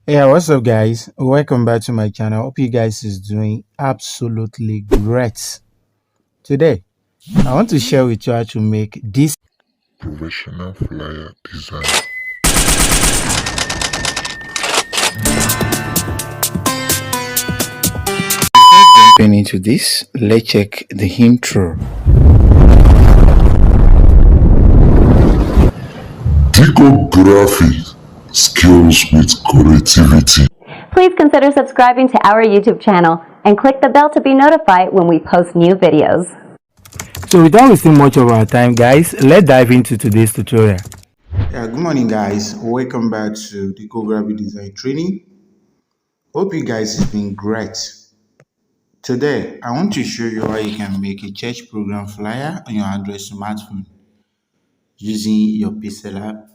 Yeah, what's up, guys? Welcome back to my channel. Hope you guys is doing absolutely great. Today, I want to share with you how to make this professional flyer design. jumping into this. Let's check the intro. Diko graphic skills with creativity. Please consider subscribing to our YouTube channel and click the bell to be notified when we post new videos. So without wasting much of our time, guys, let's dive into today's tutorial. Yeah, good morning, guys. Welcome back to the graphic design training. Hope you guys has been great. Today, I want to show you how you can make a church program flyer on your Android smartphone using your PixelLab.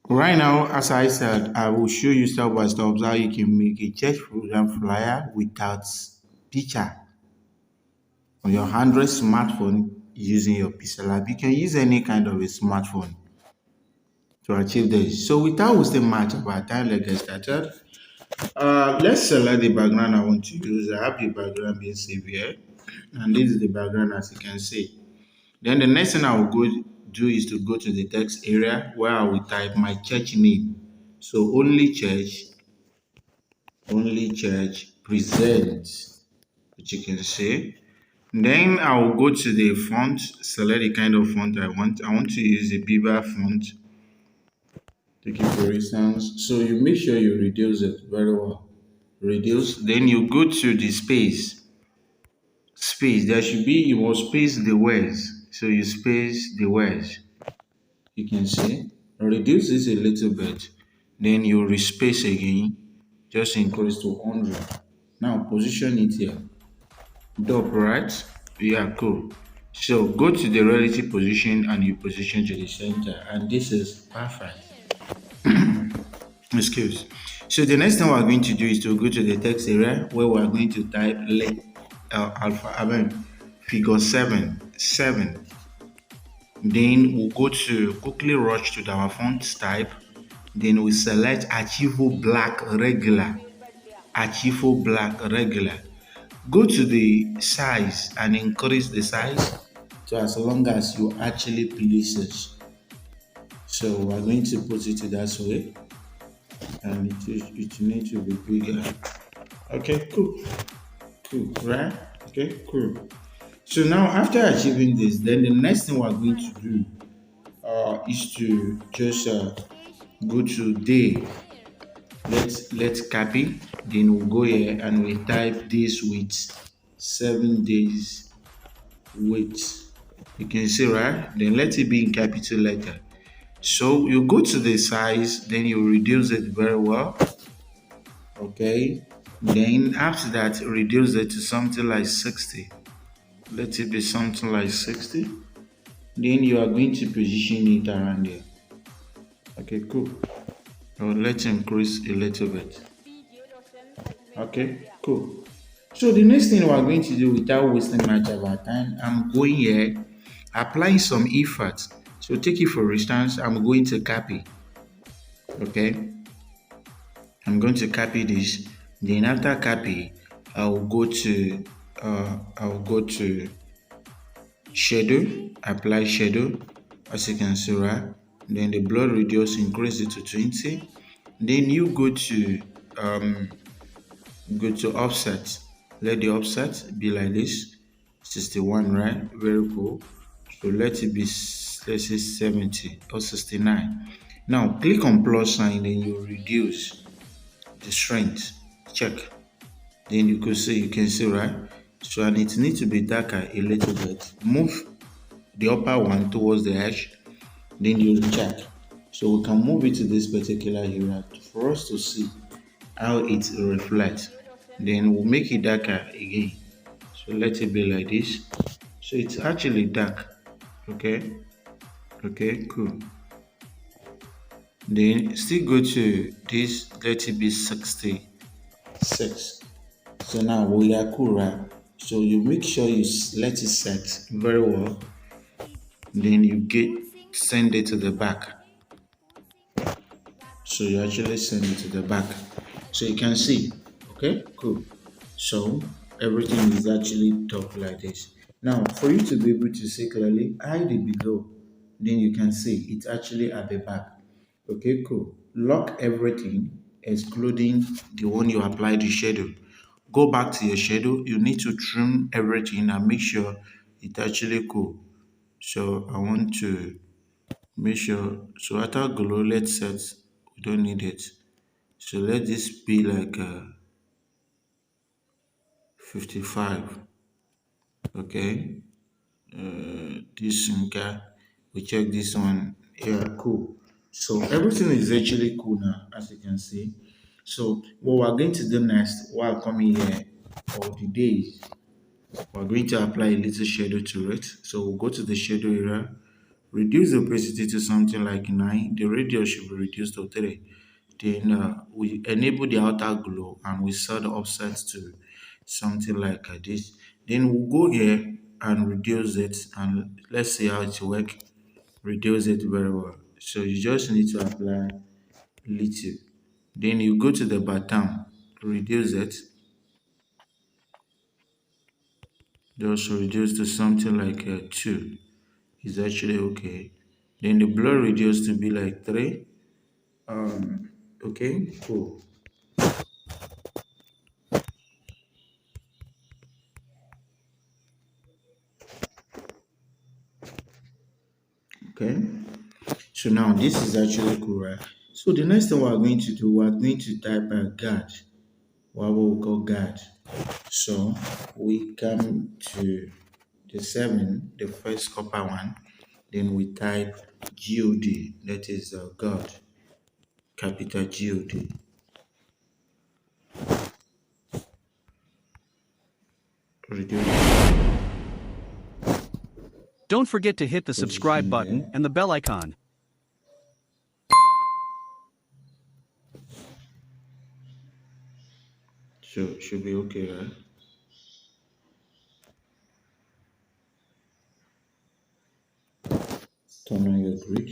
Right now, as I said, I will show you step by step how you can make a church program flyer without picture on your Android smartphone using your PixelLab. You can use any kind of a smartphone to achieve this. So without wasting much of our time, let's get started. Let's select the background I want to use. I have the background being saved here, and this is the background as you can see. Then the next thing I will go do is to go to the text area where I will type my church name. So only church present, which you can see. Then I will go to the font, select the kind of font I want. I want to use a Beaver font. Take it for instance. So you make sure you reduce it very well. Reduce. Then you go to the space. Space. There should be, you must space the words. So you space the words. You can see. Reduce this a little bit. Then you respace again. Just increase to 100. Now position it here. Top right. Yeah, cool. So go to the relative position and you position to the center. And this is perfect. Excuse. So the next thing we're going to do is to go to the text area where we're going to type figure 7. Then we'll go to quickly rush to our font type. Then we select Archivo Black Regular. Archivo Black Regular. Go to the size and increase the size to as long as you actually place it. So we're going to put it that way, and it needs to be bigger. Okay, cool, right? Okay, cool. So now after achieving this, then the next thing we're going to do is to just go to day. Let's copy. Then we'll go here and we type this with 7 days wait. You can see, right? Then let it be in capital letter. So you go to the size, then you reduce it very well. Okay. Then after that, reduce it to something like 60. Let it be something like 60. Then you are going to position it around there. Okay, cool. So let's increase a little bit. Okay, cool. So the next thing we're going to do without wasting much of our time, I'm going here, applying some effort. So take it for instance, I'm going to copy. Okay, I'm going to copy this. Then after copy, I'll go to shadow, apply shadow, as you can see, right? Then the blur reduce, increase it to 20. Then you go to offset. Let the offset be like this, 61, right? Very cool. So let it be, let's say 70 or 69. Now click on plus sign, then you reduce the strength. Check. Then you can see, right? So and it needs to be darker a little bit. Move the upper one towards the edge, then you check. So we can move it to this particular area for us to see how it reflects. Then we'll make it darker again. So let it be like this. So it's actually dark. Okay. Okay, cool. Then still go to this, let it be 66. So now we are cool, right? So you make sure you let it set very well. Then you send it to the back. So you actually send it to the back. So you can see. Okay, cool. So everything is actually top like this. Now, for you to be able to see clearly, hide it below. Then you can see it's actually at the back. Okay, cool. Lock everything, excluding the one you applied the shadow. Go back to your shadow. You need to trim everything and make sure it's actually cool. So I want to make sure. So after glow, let's set. We don't need it. So let this be like 55. Okay. This okay. We check this one. Yeah, cool. So everything is actually cool now, as you can see. So what we're going to do next, while coming here, or the days, we're going to apply a little shadow to it. So we'll go to the shadow area, reduce the opacity to something like 9. The radius should be reduced to 3. Then we enable the outer glow and we set the offset to something like this. Then we'll go here and reduce it and let's see how it works. Reduce it very well. So you just need to apply little. Then you go to the bottom, reduce it. Just reduce to something like 2. Is actually okay. Then the blur reduce to be like 3. Okay, cool. Okay. So now this is actually cool, right? So the next thing we're going to do, we're going to type a guard, what we call guard. So we come to the 7, the first copper one, then we type God, that is God, capital God. Reduce Don't forget to hit the subscribe position button there. and the bell icon. So should be okay, right? Turn on your grid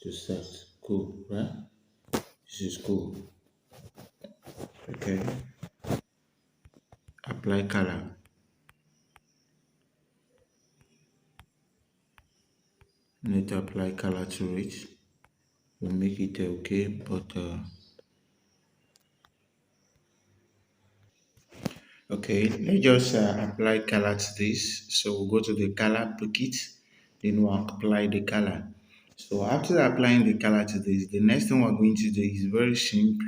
to start. Cool, right? This is cool. Okay. Apply color. Need to apply color to it. We'll make it okay, but okay, let's just apply color to this. So we'll go to the color bucket, then we'll apply the color. So after applying the color to this, the next thing we're going to do is very simple.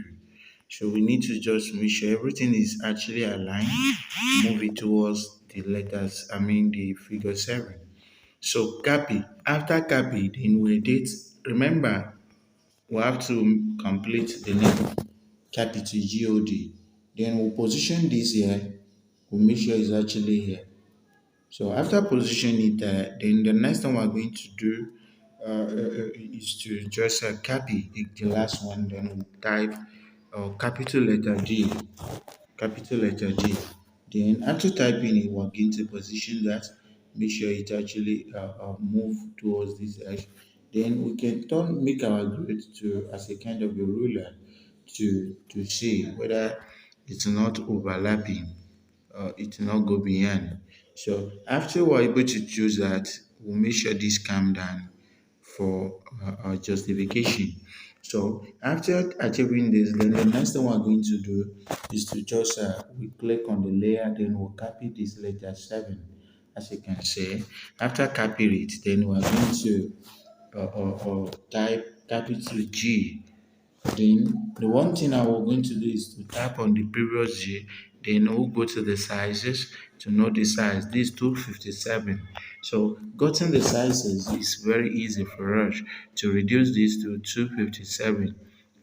So we need to just make sure everything is actually aligned, move it towards the letters, I mean the figure 7. So copy. After copy, then we edit. Remember, we have to complete the name capital God. Then we'll position this here. We'll make sure it's actually here. So after positioning it there, then the next thing we're going to do is to just copy the last one. Then we'll type capital letter D. Capital letter D. Then after typing it, we're going to position that, make sure it actually move towards this edge. Then we can make our grid to as a kind of a ruler to see whether it's not overlapping or it will not go beyond. So after we're able to choose that, we'll make sure this calm down for our justification. So after achieving this, then the next thing we're going to do is to just we click on the layer, then we'll copy this letter 7, as you can see. After copy it, then we're going to type capital G. Then the one thing I was going to do is to tap on the previous G, then we'll go to the sizes to know the size. This 257. So getting the sizes is very easy for us to reduce this to 257.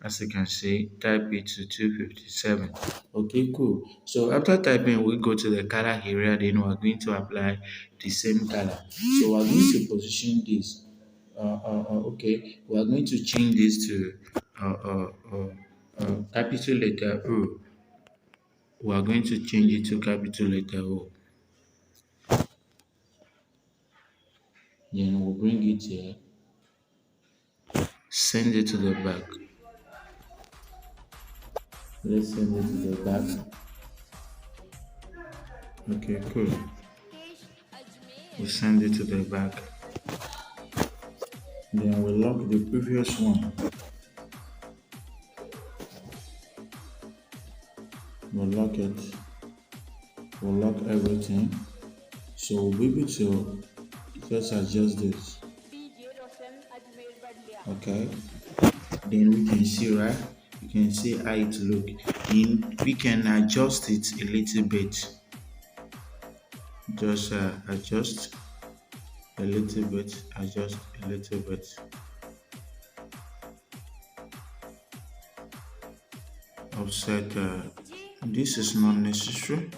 As you can see, type it to 257. Okay, cool. So after typing, we go to the color area, then we're going to apply the same color. So we're going to position this okay, we are going to change this to capital letter O. We are going to change it to capital letter O. Then we'll bring it here, send it to the back. Let's send it to the back. Okay, cool. We send it to the back. Then we lock the previous one. We'll lock it. We'll lock everything. So we'll be able to just adjust this. Okay. Then we can see, right? You can see how it look. Then we can adjust it a little bit. Just adjust a little bit. Adjust a little bit. Offset. This is not necessary.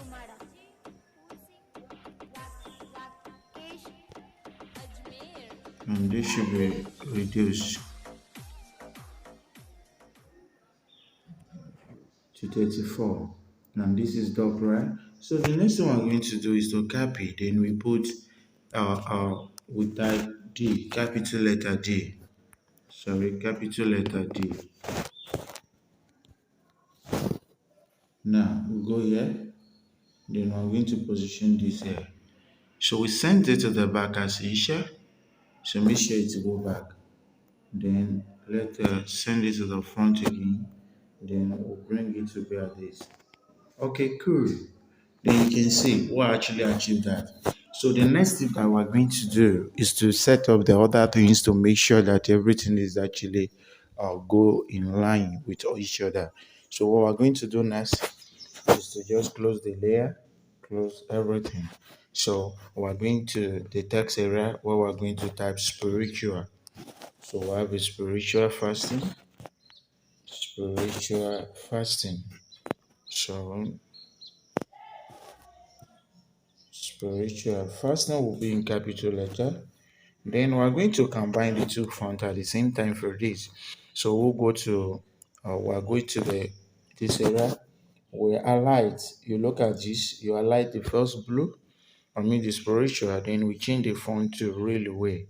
And this should be reduced to 34. And this is dot, right? So the next thing we're going to do is to copy. Then we put we type D, capital letter D. Sorry, capital letter D. Now we go here. Then we're going to position this here. So we send it to the back as usual. So make sure it go back. Then let send it to the front again. Then we'll bring it to bear this. Okay, cool. Then you can see what actually achieved that. So the next thing that we're going to do is to set up the other things to make sure that everything is actually go in line with each other. So what we're going to do next is to just close the layer, close everything. So we're going to the text area where we're going to type spiritual. So we have a spiritual fasting. So spiritual fasting will be in capital letter. Then we're going to combine the two fonts at the same time for this. So we'll go to we're going to this area. We highlight. You look at this. You highlight the first blue. I mean the spiritual. Then we change the font to railway.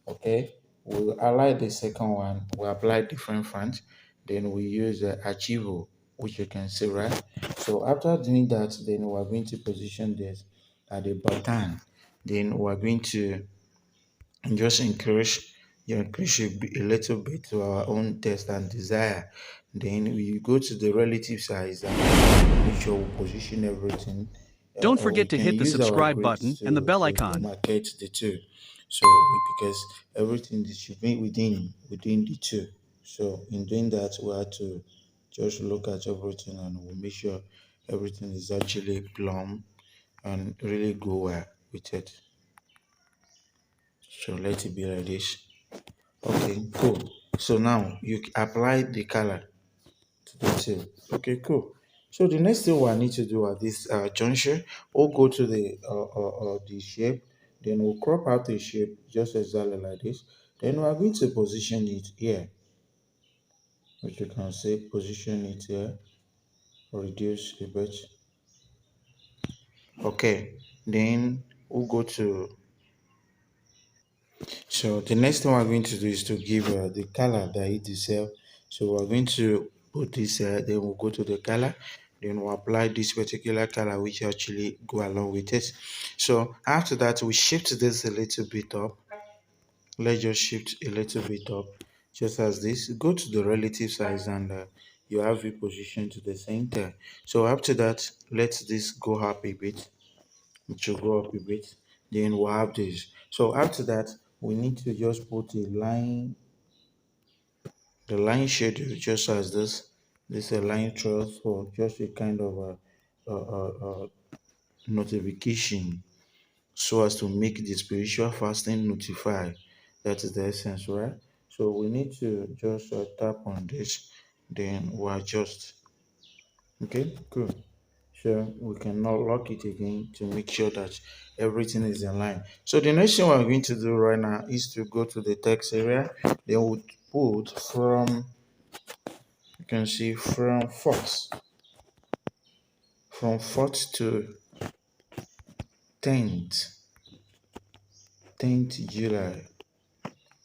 Okay. We highlight the second one. We apply different fonts. Then we use Archivo, which you can see, right? So after doing that, then we're going to position this at the button. Then we're going to just increase a little bit to our own taste and desire. Then we go to the relative size and make sure we position everything. Don't Or we forget to can hit the use our subscribe grids button and the bell to icon. demarcate the two. So because everything should be within the two. So in doing that, we have to just look at everything and we'll make sure everything is actually plumb and really go well with it. So let it be like this. Okay, cool. So now you apply the color to the tail. Okay, cool. So the next thing we need to do at this juncture, we'll go to the shape, then we'll crop out the shape just exactly like this. Then we're going to position it here, which you can say position it here, reduce a bit. Okay, then we'll go to. So the next thing we're going to do is to give the color that it is. So we're going to put this, then we'll go to the color, then we'll apply this particular color which actually go along with it. So after that, we shift this a little bit up. Let's just shift a little bit up, just as this. Go to the relative size and you have it positioned to the center. So after that, let this go up a bit. It should go up a bit. Then we'll have this. So after that, we need to just put a line, the line schedule just as this. This is a line trust for just a kind of a notification so as to make the spiritual fasting notify. That is the essence, right? So we need to just tap on this, then we'll adjust. Okay, cool. So we can now lock it again to make sure that everything is in line. So the next thing we're going to do right now is to go to the text area. Then we'll put from, you can see from 4th to 10th July.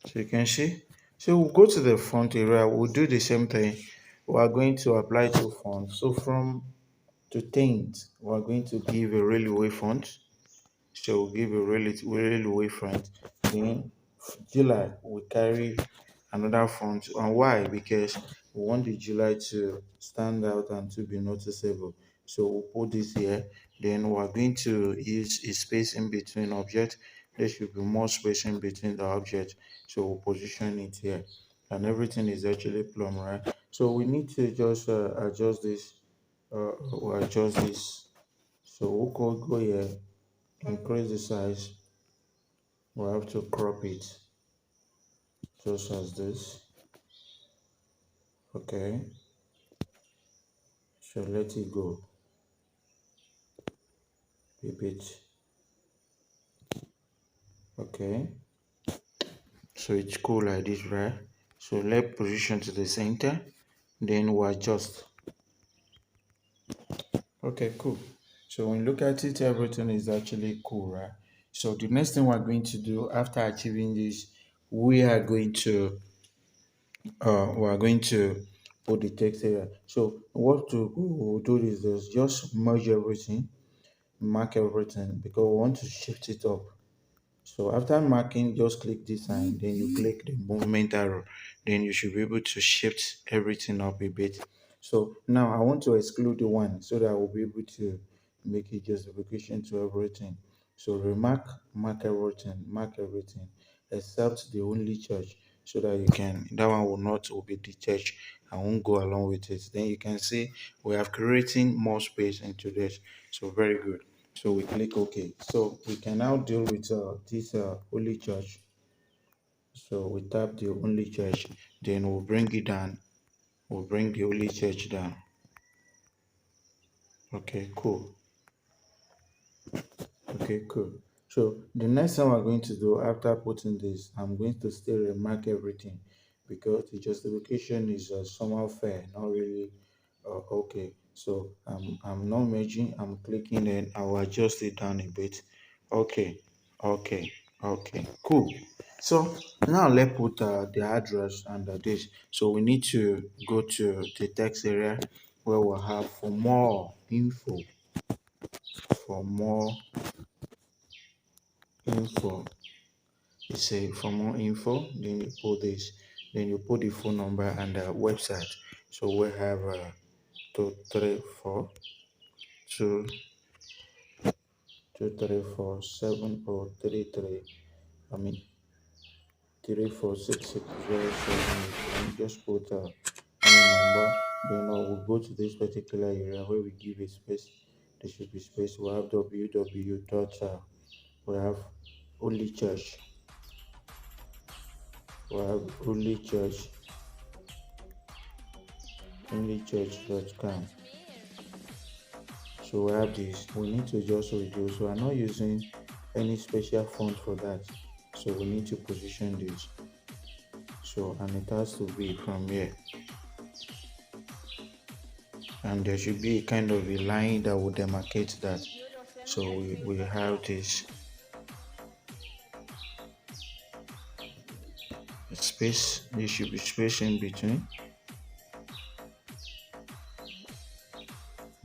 So you can see. So we'll go to the front area. We'll do the same thing. we are going to apply two fonts. So from to tint, we are going to give a railway font. So we'll give a railway font. Then July we carry another font. And why? Because we want the July to stand out and to be noticeable. So we'll put this here. Then we're going to use a space in between object. There should be more space in between the object. So we'll position it here. And everything is actually plumb, right? So we need to just adjust this. We'll adjust this. So we'll go here, increase the size. We'll have to crop it just as this. Okay, so let it go a bit. Okay, so it's cool like this, right? So let's position to the center, then we'll adjust. Okay, cool. So when you look at it, everything is actually cool, right? So the next thing we're going to do after achieving this, we are going to put the text here. So what we'll do is this: just merge everything, mark everything, because we want to shift it up. So after marking, just click this and then you click the movement arrow. Then you should be able to shift everything up a bit. So now I want to exclude the one so that I will be able to make a justification to everything. So remark, mark everything, except the only church, so that you can, that one will not obey the church. I won't go along with it. Then you can see we have creating more space into this. So very good. So we click OK. So we can now deal with this only church. So we tap the only church, then we'll bring it down. We'll bring the only church down. Okay, cool. Okay, cool. So the next thing we're going to do after putting this, I'm going to still remark everything, because the justification is somehow fair, not really okay. So I'm not merging, I'm clicking and I'll adjust it down a bit. Okay, okay, okay, cool. So now let's put the address under this. So we need to go to the text area where we'll have for more info, for more info. You say for more info, then you put this, then you put the phone number and the website. So we have 234 2347033. I mean 346607. Just put any number. Then we'll go to this particular area where we give a space. There should be space. We have www dot. We have only church. We have onlychurch.com. So we have this. We need to just reduce. We are not using any special font for that. So we need to position this. So and it has to be from here. And there should be kind of a line that will demarcate that. So we have this space. There should be space in between.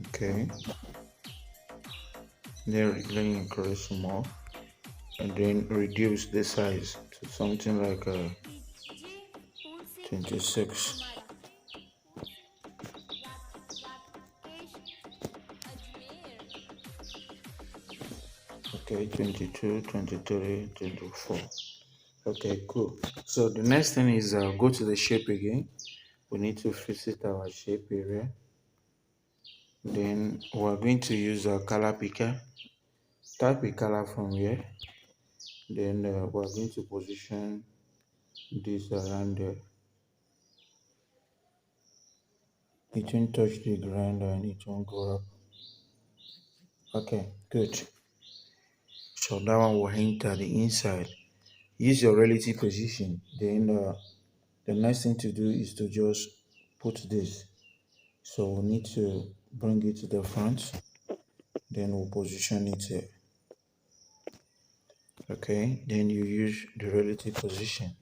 Okay. Then increase more, and then reduce the size to something like 26. Okay, 22, 23, 24. Okay, cool. So the next thing is go to the shape again. We need to visit our shape area. Then we're going to use a color picker. Type a color from here. Then we're going to position this around there. It won't touch the ground and it won't go up. Okay, good. So that one will enter the inside. Use your relative position. Then the next thing to do is to just put this. So we need to bring it to the front. Then we'll position it here. Okay, then you use the relative position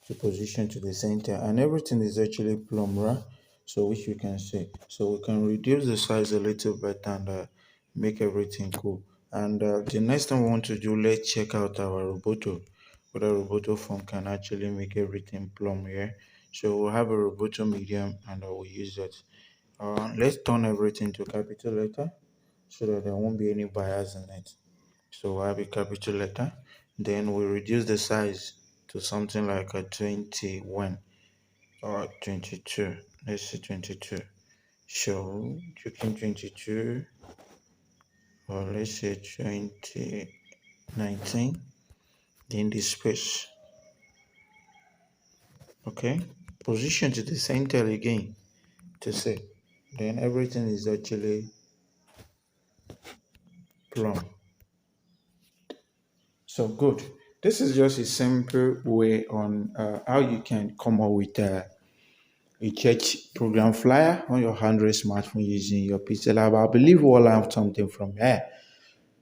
to position to the center, and everything is actually plumb, right? so which you can see. So we can reduce the size a little bit and make everything cool. And the next thing we want to do, let's check out our Roboto. Whether Roboto form can actually make everything plumb here. So we'll have a Roboto medium and I will use that. Let's turn everything to capital letter so that there won't be any bias in it. So we'll have a capital letter. Then we reduce the size to something like a 21 or 22. Let's say 22. So you can 22 or let's say 2019. Then the space. Okay. Position to the center again to say. Then everything is actually plumb. So good. This is just a simple way on how you can come up with a church program flyer on your Android smartphone using your PixelLab. I believe we'll learn something from here.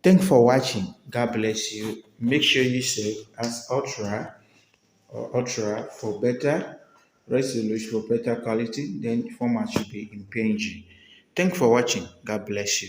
Thanks for watching. God bless you. Make sure you save as Ultra for better resolution, for better quality. Then format should be in PNG. Thanks for watching. God bless you.